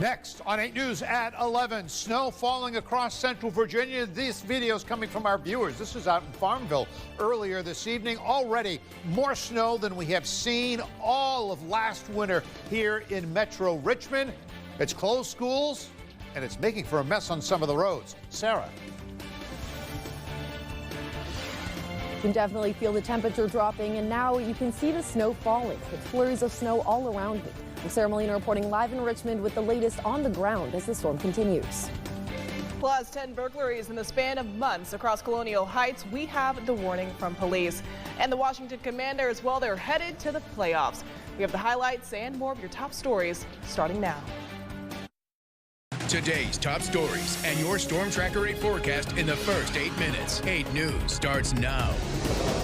Next on 8 News at 11, snow falling across central Virginia. This video is coming from our viewers. This is out in Farmville earlier this evening. Already more snow than we have seen all of last winter here in Metro Richmond. It's closed schools and it's making for a mess on some of the roads. Sarah. You can definitely feel the temperature dropping, and now you can see the snow falling with flurries of snow all around me. I'm Sara Molina reporting live in Richmond with the latest on the ground as the storm continues. Plus 10 burglaries in the span of months across Colonial Heights. We have the warning from police. And the Washington Commanders, well, they're headed to the playoffs. We have the highlights and more of your top stories starting now. Today's top stories and your Storm Tracker 8 forecast in the first 8 minutes. 8 News starts now.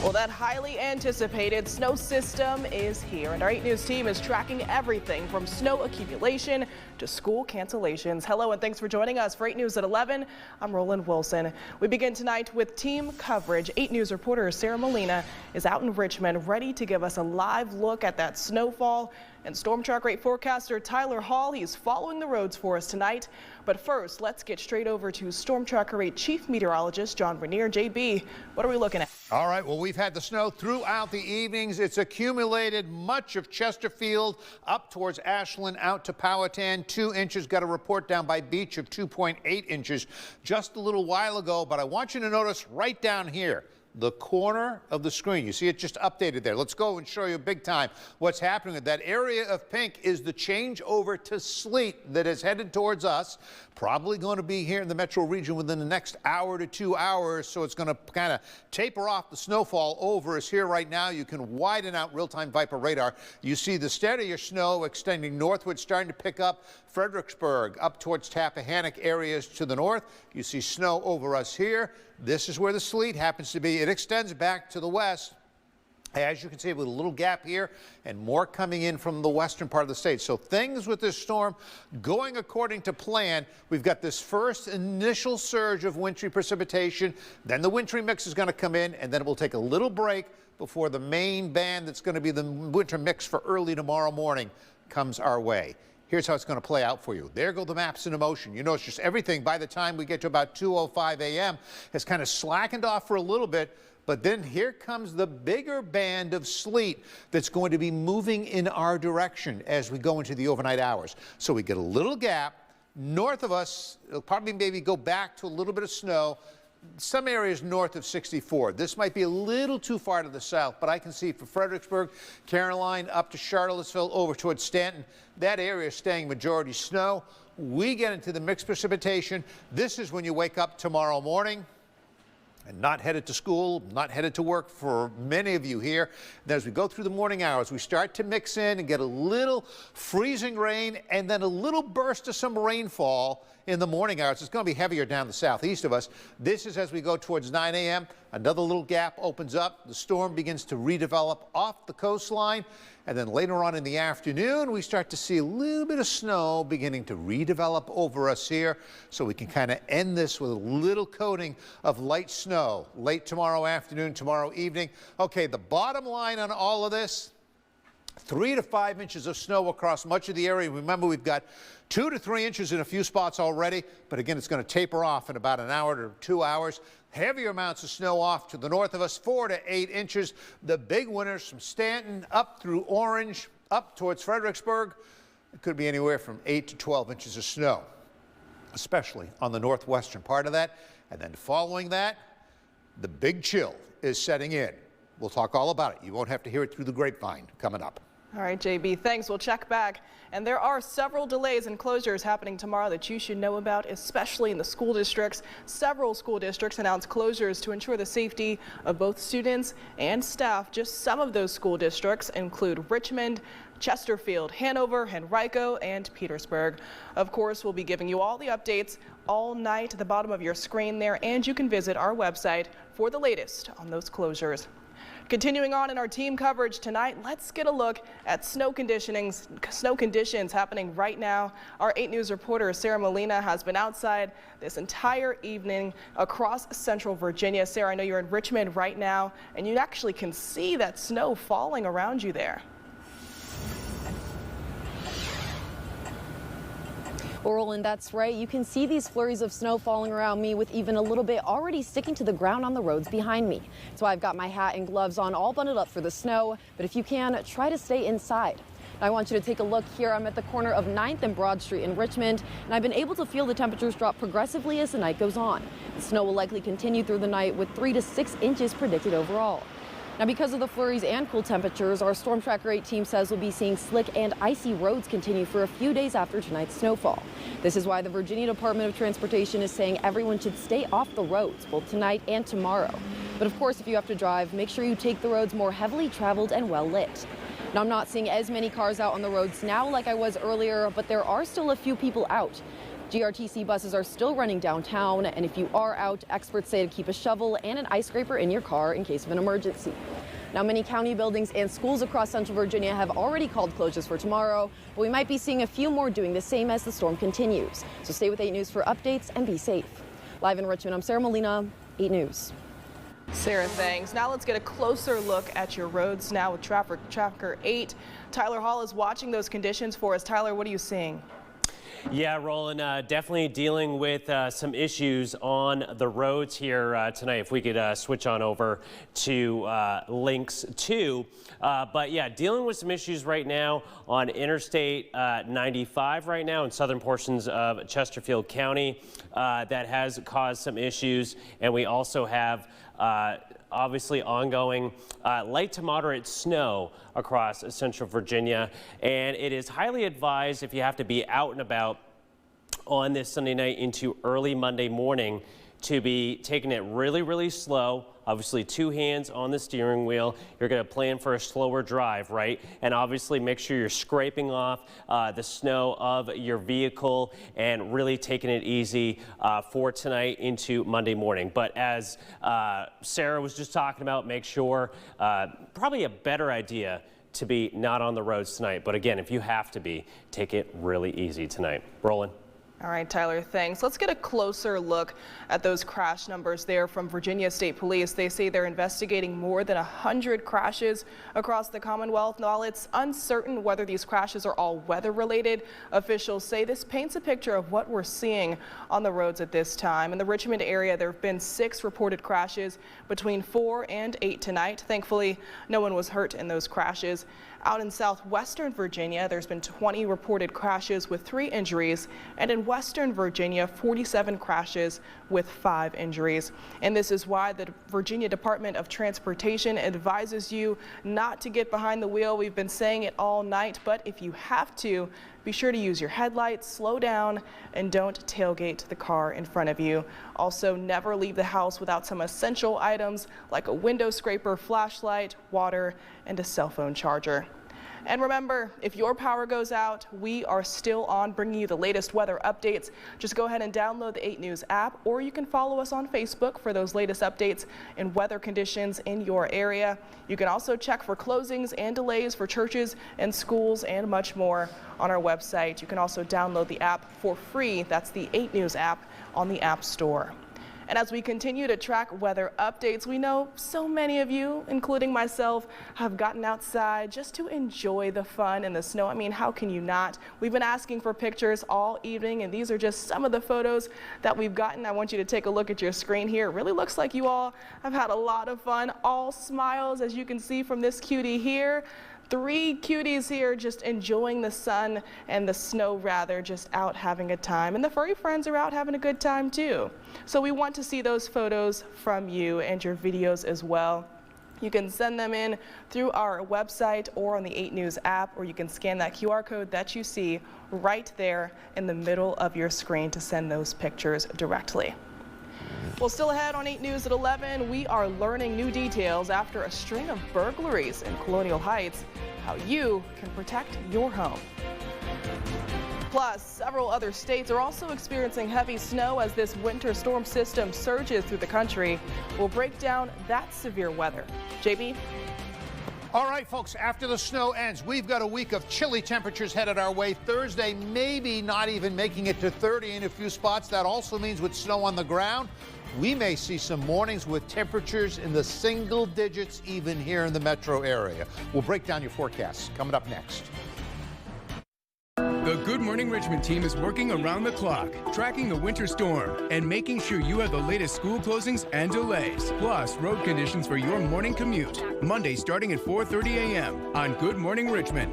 Well, that highly anticipated snow system is here, and our 8 News team is tracking everything from snow accumulation to school cancellations. Hello, and thanks for joining us for 8 News at 11. I'm Rolynn Wilson. We begin tonight with team coverage. 8 News reporter Sara Molina is out in Richmond, ready to give us a live look at that snowfall. And Storm Tracker 8 forecaster Tyler Hall, he's following the roads for us tonight. But first, let's get straight over to Storm Tracker 8 Chief Meteorologist John Rainier. JB, what are we looking at? All right, well, we've had the snow throughout the evenings. It's accumulated much of Chesterfield up towards Ashland out to Powhatan. 2 inches. Got a report down by Beach of 2.8 inches just a little while ago. But I want you to notice right down here, the corner of the screen. You see it just updated there. Let's go and show you big time what's happening. That area of pink is the change over to sleet that is headed towards us. Probably going to be here in the metro region within the next hour to 2 hours. So it's going to kind of taper off. The snowfall over is here right now. You can widen out real-time Viper radar. You see the steadier snow extending northward, starting to pick up Fredericksburg up towards Tappahannock areas to the north. You see snow over us here. This is where the sleet happens to be. It extends back to the west. As you can see, with a little gap here and more coming in from the western part of the state. So things with this storm going according to plan. We've got this first initial surge of wintry precipitation. Then the wintry mix is going to come in, and then it will take a little break before the main band that's going to be the winter mix for early tomorrow morning comes our way. Here's how it's going to play out for you. There go the maps in motion. You notice just everything by the time we get to about 2:05 a.m. has kind of slackened off for a little bit. But then here comes the bigger band of sleet that's going to be moving in our direction as we go into the overnight hours. So we get a little gap. North of us, it'll probably maybe go back to a little bit of snow. Some areas north of 64. This might be a little too far to the south, but I can see for Fredericksburg, Caroline, up to Charlottesville, over towards Stanton, that area is staying majority snow. We get into the mixed precipitation. This is when you wake up tomorrow morning and not headed to school, not headed to work for many of you here. Then as we go through the morning hours, we start to mix in and get a little freezing rain and then a little burst of some rainfall in the morning hours. It's going to be heavier down the southeast of us. This is as we go towards 9 a.m. Another little gap opens up. The storm begins to redevelop off the coastline. And then later on in the afternoon, we start to see a little bit of snow beginning to redevelop over us here. So we can kind of end this with a little coating of light snow late tomorrow afternoon, tomorrow evening. Okay, the bottom line on all of this, 3 to 5 inches of snow across much of the area. Remember, we've got 2 to 3 inches in a few spots already, but again, it's going to taper off in about an hour to 2 hours. Heavier amounts of snow off to the north of us, 4 to 8 inches. The big winners from Stanton up through Orange, up towards Fredericksburg. It could be anywhere from 8 to 12 inches of snow, especially on the northwestern part of that. And then following that, the big chill is setting in. We'll talk all about it. You won't have to hear it through the grapevine coming up. All right, JB, thanks. We'll check back. And there are several delays and closures happening tomorrow that you should know about, especially in the school districts. Several school districts announced closures to ensure the safety of both students and staff. Just some of those school districts include Richmond, Chesterfield, Hanover, Henrico, and Petersburg. Of course, we'll be giving you all the updates all night at the bottom of your screen there, and you can visit our website for the latest on those closures. Continuing on in our team coverage tonight, let's get a look at snow conditions happening right now. Our 8 News reporter Sara Molina has been outside this entire evening across central Virginia. Sara, I know you're in Richmond right now, and you actually can see that snow falling around you there. Well, Rolynn, that's right. You can see these flurries of snow falling around me with even a little bit already sticking to the ground on the roads behind me. So I've got my hat and gloves on, all bundled up for the snow. But if you can, try to stay inside. I want you to take a look here. I'm at the corner of 9th and Broad Street in Richmond, and I've been able to feel the temperatures drop progressively as the night goes on. The snow will likely continue through the night with 3 to 6 inches predicted overall. Now, because of the flurries and cool temperatures, our Storm Tracker 8 team says we'll be seeing slick and icy roads continue for a few days after tonight's snowfall. This is why the Virginia Department of Transportation is saying everyone should stay off the roads both tonight and tomorrow. But of course, if you have to drive, make sure you take the roads more heavily traveled and well lit. Now, I'm not seeing as many cars out on the roads now like I was earlier, but there are still a few people out. GRTC buses are still running downtown, and if you are out, experts say to keep a shovel and an ice scraper in your car in case of an emergency. Now, many county buildings and schools across Central Virginia have already called closures for tomorrow, but we might be seeing a few more doing the same as the storm continues. So stay with 8 News for updates and be safe. Live in Richmond, I'm Sara Molina, 8 News. Sara, thanks. Now let's get a closer look at your roads now with Traffic Tracker 8. Tyler Hall is watching those conditions for us. Tyler, what are you seeing? Yeah, Rolynn, definitely dealing with some issues on the roads here tonight. If we could switch on over to links 2. But yeah, dealing with some issues right now on Interstate 95 right now in southern portions of Chesterfield County. That has caused some issues. And we also have obviously ongoing light to moderate snow across Central Virginia, and it is highly advised if you have to be out and about on this Sunday night into early Monday morning to be taking it really slow. Obviously 2 hands on the steering wheel. You're going to plan for a slower drive, right? And obviously make sure you're scraping off the snow of your vehicle and really taking it easy for tonight into Monday morning. But as Sara was just talking about, make sure probably a better idea to be not on the roads tonight. But again, if you have to be, take it really easy tonight. Rolling. All right, Tyler, thanks. Let's get a closer look at those crash numbers there from Virginia State Police. They say they're investigating more than 100 crashes across the Commonwealth. While it's uncertain whether these crashes are all weather-related, officials say this paints a picture of what we're seeing on the roads at this time. In the Richmond area, there have been 6 reported crashes between 4 and 8 tonight. Thankfully, no one was hurt in those crashes. Out in southwestern Virginia, there's been 20 reported crashes with 3 injuries, and in western Virginia, 47 crashes with 5 injuries. And this is why the Virginia Department of Transportation advises you not to get behind the wheel. We've been saying it all night, but if you have to, be sure to use your headlights, slow down, and don't tailgate the car in front of you. Also, never leave the house without some essential items like a window scraper, flashlight, water, and a cell phone charger. And remember, if your power goes out, we are still on bringing you the latest weather updates. Just go ahead and download the 8 News app, or you can follow us on Facebook for those latest updates and weather conditions in your area. You can also check for closings and delays for churches and schools and much more on our website. You can also download the app for free. That's the 8 News app on the App Store. And as we continue to track weather updates, we know so many of you, including myself, have gotten outside just to enjoy the fun in the snow. I mean, how can you not? We've been asking for pictures all evening, and these are just some of the photos that we've gotten. I want you to take a look at your screen here. It really looks like you all have had a lot of fun. All smiles, as you can see from this cutie here. 3 cuties here just enjoying the sun and the snow, rather, just out having a time. And the furry friends are out having a good time too. So we want to see those photos from you and your videos as well. You can send them in through our website or on the 8 News app, or you can scan that QR code that you see right there in the middle of your screen to send those pictures directly. Well, still ahead on 8 News at 11, we are learning new details after a string of burglaries in Colonial Heights, how you can protect your home. Plus, several other states are also experiencing heavy snow as this winter storm system surges through the country. We'll break down that severe weather. JB? All right, folks, after the snow ends, we've got a week of chilly temperatures headed our way. Thursday, maybe not even making it to 30 in a few spots. That also means with snow on the ground, we may see some mornings with temperatures in the single digits even here in the metro area. We'll break down your forecasts coming up next. The The Good Morning Richmond team is working around the clock, tracking the winter storm and making sure you have the latest school closings and delays, plus road conditions for your morning commute. Monday starting at 4:30 a.m. on Good Morning Richmond.